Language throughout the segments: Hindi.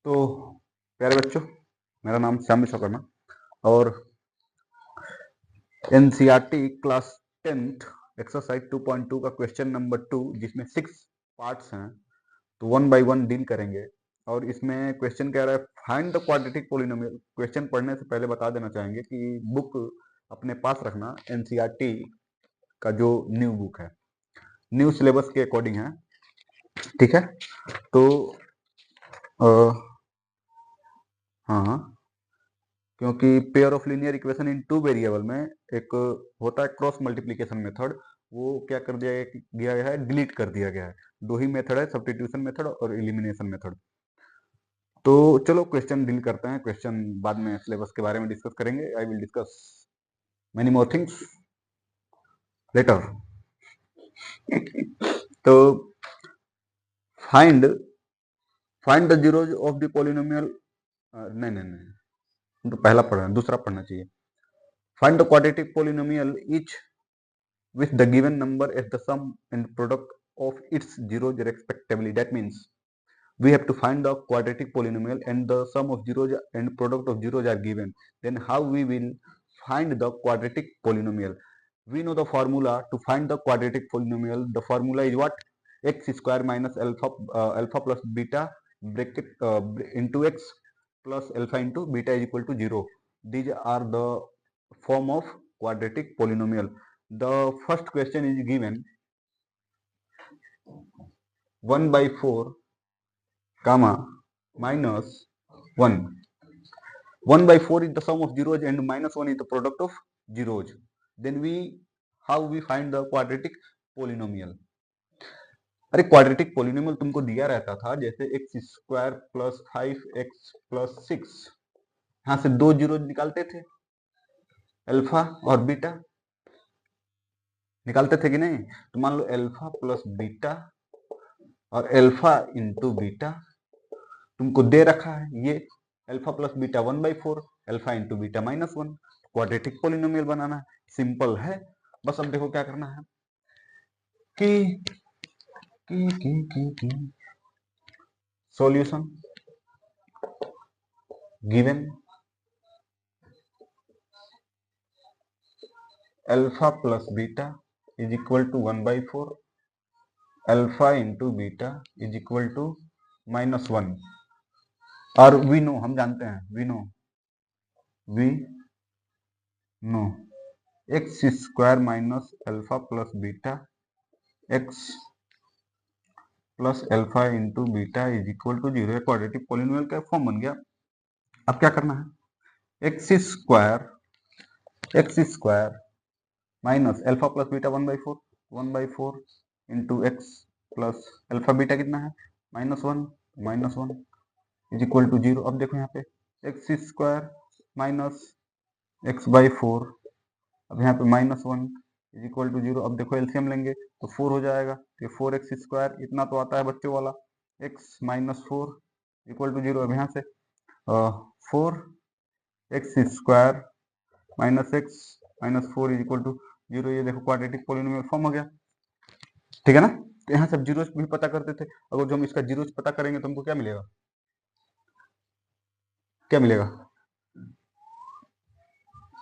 तो प्यारे बच्चों, मेरा नाम श्याम विश्वकर्मा और एनसीईआरटी क्लास 10th एक्सरसाइज 2.2 का क्वेश्चन नंबर 2 जिसमें 6 पार्ट्स हैं, तो वन बाय वन डील करेंगे। और इसमें क्वेश्चन कह रहा है find the quadratic polynomial. Question पढ़ने से पहले बता देना चाहेंगे कि बुक अपने पास रखना। एनसीईआरटी का जो न्यू बुक है, न्यू सिलेबस के अकॉर्डिंग है, ठीक है। तो हाँ, क्योंकि pair of linear equation in two variable में एक होता है क्रॉस मल्टीप्लिकेशन मेथड, वो क्या कर दिया गया है, डिलीट कर दिया गया है। दो ही मेथड है, सब्स्टिट्यूशन मेथड और एलिमिनेशन मेथड। तो चलो क्वेश्चन डील करते हैं। क्वेश्चन बाद में सिलेबस के बारे में डिस्कस करेंगे। I will discuss many more things later. तो find the zeros of the polynomial, नहीं, तो पहला पढ़ना, दूसरा पढ़ना चाहिए। Find the quadratic polynomial each with the given number as the sum and product of its zeros respectively. That means we have to find the quadratic polynomial and the sum of zeros and product of zeros are given. Then how we will find the quadratic polynomial? We know the formula to find the quadratic polynomial. The formula is what? X square minus alpha plus beta bracket into x plus alpha into beta is equal to 0. These are the form of quadratic polynomial. The first question is given 1 by 4 comma minus 1. 1 by 4 is the sum of zeros and minus 1 is the product of zeros. Then how we find the quadratic polynomial? अरे क्वाड्रेटिक पोलिनोमियल तुमको दिया रहता था, जैसे x square plus 5x plus 6, यहां से दो जीरो निकालते थे, अल्फा और बीटा निकालते थे कि नहीं। तो मान लो अल्फा प्लस बीटा और अल्फा इंटू बीटा तुमको दे रखा है। ये alpha plus beta 1/4, alpha into beta -1। Quadratic polynomial बनाना है, सिंपल है। बस अब देखो क्या करना है कि solution given alpha plus beta is equal to 1/4, alpha into beta is equal to -1। और वी नो, हम जानते हैं, we know x square minus alpha plus beta x plus alpha into beta is equal to 0। Quadratic polynomial का फॉर्म बन गया। अब क्या करना है, x square minus alpha plus beta 1/4 into x plus alpha beta कितना है -1 इज इक्वल टू 0। अब देखो यहाँ पे एक्स स्क्वायर माइनस x/4, अब यहाँ पे -1 इज इक्वल टू 0। अब देखो एलसीएम लेंगे तो 4 हो जाएगा, तो 4x स्क्वायर इतना तो आता है बच्चों वाला, x माइनस 4 इक्वल टू 0। अब यहाँ से 4x square minus x minus 4 is equal to 0। ये देखो क्वाड्रेटिक पोलिनोमियल फॉर्म हो गया, ठीक है ना। तो यहाँ सब जीरोस भी पता करते थे। अगर जो हम इसका जीरोस पता करेंगे तो हमको क्या मिलेगा,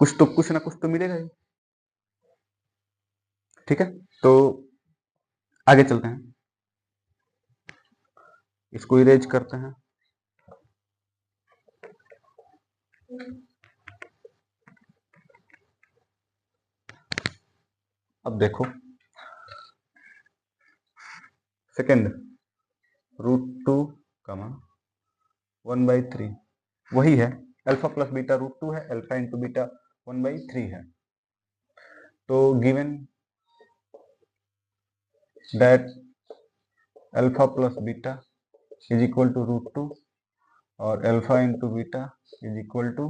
कुछ ना कुछ तो मिलेगा ही, ठीक है। तो आगे चलते हैं, इसको इरेज करते हैं। अब देखो सेकेंड √2 1/3 वही है, अल्फा प्लस बीटा √2 है, अल्फा इंटू बीटा 1/3 है। तो given that alpha plus beta is equal to √2 और alpha into beta is equal to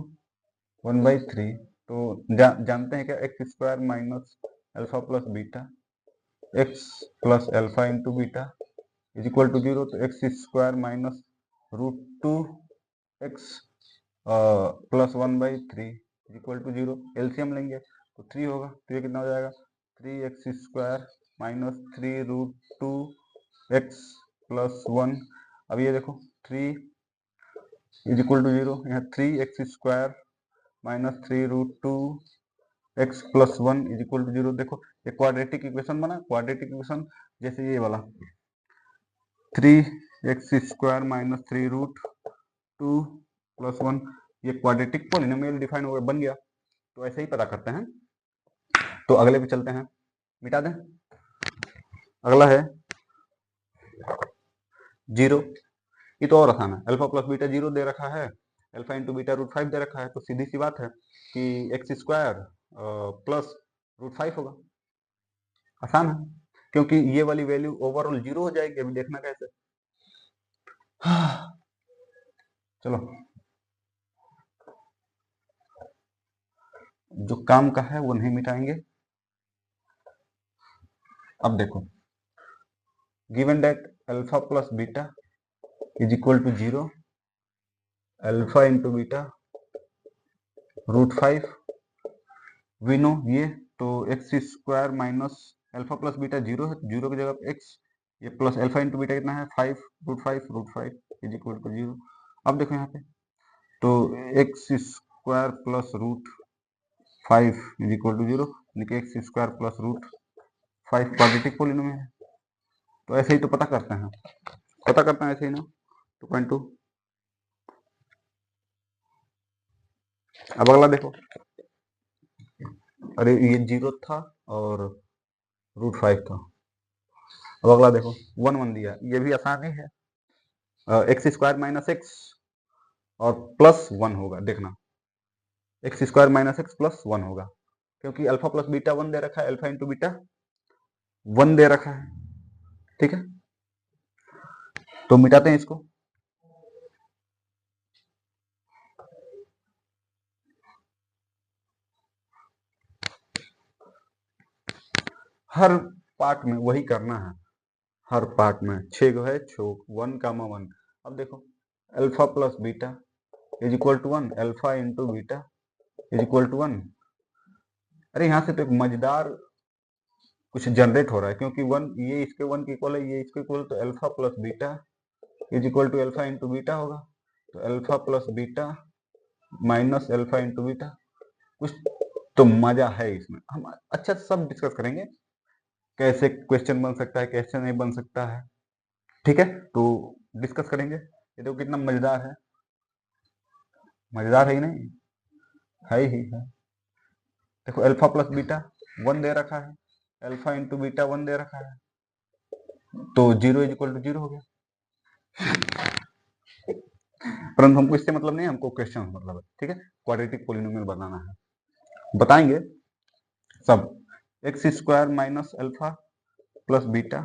1/3। तो जानते हैं क्या, x square minus alpha plus beta x plus alpha into beta is equal to 0। तो x square minus √2 x plus 1/3 is equal to 0। LCM लेंगे तो 3 होगा, तो ये कितना हो जाएगा, 3x square minus 3√2 x plus 1। अब ये देखो 3 इज इक्वल टू 0, यहाँ 3x² minus 3√2 x plus 1 is equal to 0। देखो ये क्वाड्रेटिक इक्वेशन बना, क्वाड्रेटिक इक्वेशन जैसे ये वाला 3x² माइनस 3√2 प्लस 1, ये क्वाड्रेटिक पॉलिनोमियल डिफाइन हो गया, बन गया। तो ऐसे ही पता करते हैं। तो अगले पे चलते हैं, मिटा दें। अगला है 0, ये तो और आसान है, अल्फा प्लस बीटा 0 दे रखा है, अल्फा इंटू बीटा √5 दे रखा है, तो सीधी सी बात है कि x² प्लस √5 होगा। आसान है, क्योंकि ये वाली वैल्यू ओवरऑल 0 हो जाएगी। अभी देखना कैसे। चलो, जो काम का है वो नहीं मिटाएंगे। अब देखो, given that alpha plus beta is equal to 0, alpha into beta √5 we know ये, तो x² minus alpha plus beta 0 है, 0 की जगह x, ये प्लस अल्फा इंटू बीटा कितना है 5 इज इक्वल टू 0। अब देखो यहाँ पे, तो x² plus √5 is equal to 0, यानी x² प्लस √5 क्वाड्रेटिक पॉलिनोमियल है। तो ऐसे ही तो पता करते हैं, ऐसे ही ना। 2.2। अब अगला देखो, अरे ये 0 था और √5 था। अब अगला देखो 1 1 दिया, ये भी आसान ही है, x² माइनस x और प्लस 1 होगा। देखना x² माइनस x प्लस 1 होगा, क्योंकि अल्फा प्लस बीटा 1 दे रखा है, अल्फा इंटू बीटा 1 दे रखा है। ठीक है, तो मिटाते हैं इसको। हर पार्ट में वही करना है, हर पार्ट में 6 है, 1 कामा 1। अब देखो alpha plus beta is equal to 1, alpha into beta is equal to 1। अरे यहाँ से तो एक मजेदार कुछ जनरेट हो रहा है, क्योंकि 1 ये इसके 1 के इक्वल है, ये इसके इक्वल, तो alpha plus beta is equal to alpha into beta होगा। तो alpha plus beta minus alpha into beta, कुछ तो मजा है इसमें। हम अच्छा सब डिस्कस करेंगे, कैसे क्वेश्चन बन सकता है, कैसे नहीं बन सकता है। ठीक है, तो डिस्कस करेंगे। ये देखो कितना मजेदार है, मजेदार है ही नहीं, है ही है। देखो अल्फा प्लस बीटा 1 दे रखा है, अल्फा इंटू बीटा 1 दे रखा है, तो 0 इज इक्वल टू 0 हो गया। परंतु हमको इससे मतलब नहीं, हमको क्वेश्चन मतलब है। ठीक है, क्वाड्रेटिक पॉलिनोमियल बनाना है, बताएंगे सब। x² minus alpha plus beta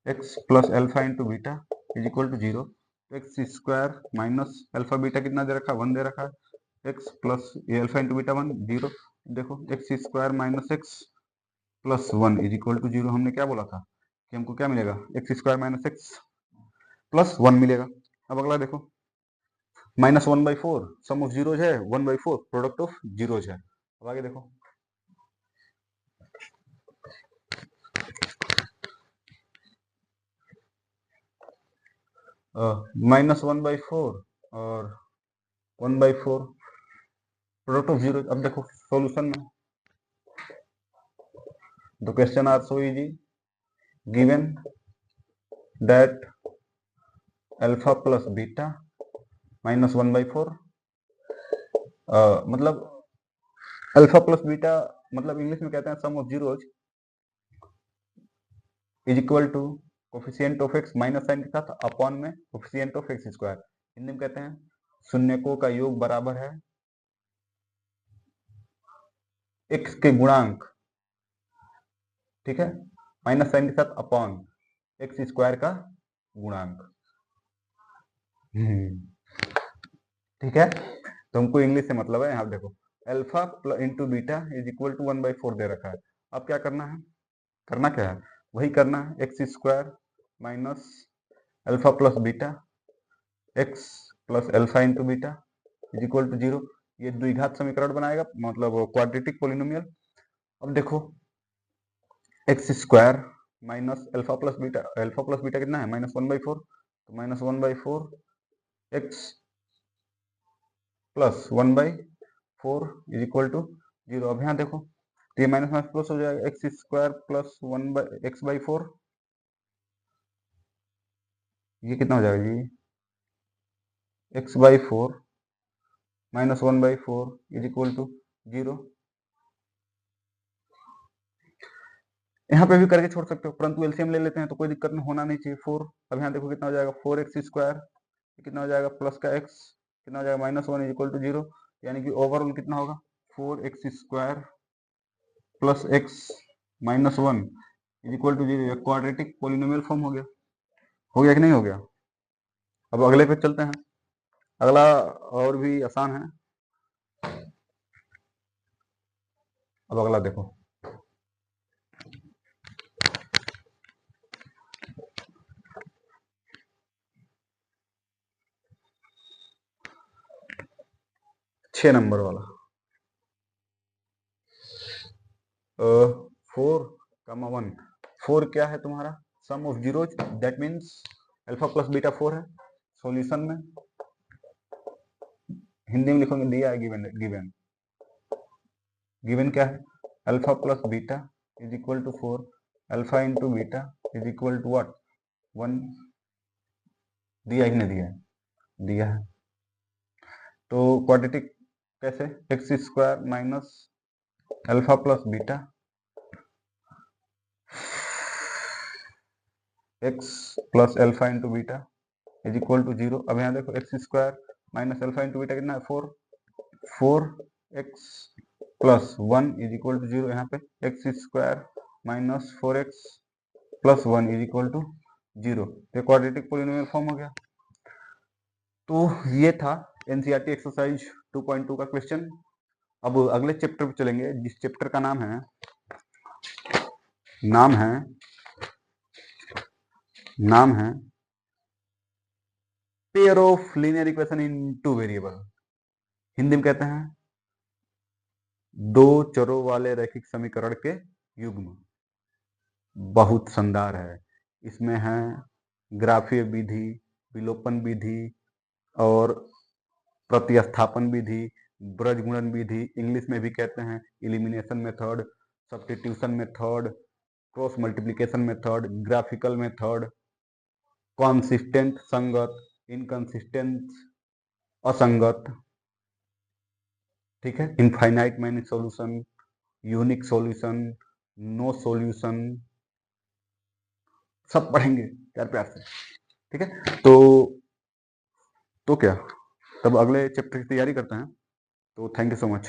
x plus alpha into beta is equal to 0। x² minus alpha beta कितना दे रखा है, 1 दे रखा है, x प्लस ये अल्फा इंटू बीटा 1 0। देखो x² minus x plus 1 is equal to 0। हमने क्या बोला था कि हमको क्या मिलेगा, x² माइनस x प्लस 1 मिलेगा। अब अगला देखो, -1/4 सम ऑफ जीरोज है, 1/4 प्रोडक्ट ऑफ जीरोज है। अब आगे देखो, -1/4 और 1/4 प्रोडक्ट ऑफ जीरो। अब देखो सॉल्यूशन में, the question are so easy, given that alpha plus beta -1/4, मतलब अल्फा प्लस बीटा मतलब इंग्लिश में कहते हैं sum of zeros is equal to coefficient of x minus sign के साथ अपॉन में coefficient of x square. Hindi में कहते हैं शून्यकों का योग बराबर है एक्स के गुणांक, ठीक है, माइनस साइन के साथ अपॉन एक्स स्क्वायर का गुणांक। ठीक है, तो हमको इंग्लिश से मतलब है। यहाँ देखो alpha into beta is equal to 1/4 दे रखा है। अब क्या करना है, करना क्या है, वही करना है, x² minus alpha plus beta x plus alpha into beta is equal to 0। ये द्विघात समीकरण बनाएगा, मतलब क्वाड्रेटिक पॉलिनोमियल। अब देखो x² minus alpha plus beta कितना है, -1/4, तो -1/4 x plus 1/4 is equal to 0। अब यहाँ देखो, तो ये माइनस माइनस प्लस हो जाएगा, एक्स स्क्वायर प्लस 1/x/4, ये कितना हो जाएगा जी, x/4 minus 1/4 is equal to 0। यहाँ पे भी करके छोड़ सकते हो, परंतु एलसीएम ले लेते हैं तो कोई दिक्कत नहीं, होना नहीं चाहिए 4। अब यहाँ देखो कितना हो जाएगा, 4x², कितना हो जाएगा प्लस का x, कितना हो जाएगा -1 इज इक्वल टू 0, यानी कि ओवरऑल कितना होगा 4x² plus x -1 is equal to 0। Quadratic polynomial form हो गया कि नहीं हो गया। अब अगले पे चलते हैं, अगला और भी आसान है। अब अगला देखो, छह नंबर वाला 4, 1। 4 क्या है तुम्हारा, sum of zeros, that means alpha plus beta 4 है। सॉल्यूशन में हिंदी में लिखोगे, दिया है गिवन, गिवन क्या है, alpha plus beta is equal to 4, alpha into beta is equal to what 1। दिया ही नहीं दिया है, दिया है। तो क्वाड्रेटिक कैसे, x² minus alpha plus beta x plus alpha into beta is equal to 0। अब यहाँ देखो, x² minus alpha into beta कितना है 4x plus 1 is equal to 0। यहाँ पे x² minus 4x plus 1 is equal to 0। तो क्वाड्रेटिक पोलिनोमियल फॉर्म हो गया। तो ये था एनसीईआरटी एक्सरसाइज 2.2 का क्वेश्चन। अब अगले चैप्टर पे चलेंगे, जिस चैप्टर का नाम है pair of linear equation in two variable. Hindi में कहते हैं दो चरों वाले रैखिक समीकरण के युग्म। बहुत शानदार है। इसमें है ग्राफीय विधि, विलोपन विधि और प्रतिस्थापन विधि, ब्रजगुणन विधि, इंग्लिश में भी कहते हैं elimination method, substitution method, cross multiplication method, graphical method, consistent संगत, इनकंसिस्टेंट असंगत, ठीक है, infinite many solution, unique solution, no solution, सब पढ़ेंगे प्यार प्यार से, ठीक है। तो क्या, तब अगले चैप्टर की तैयारी करते हैं। तो थैंक यू सो मच।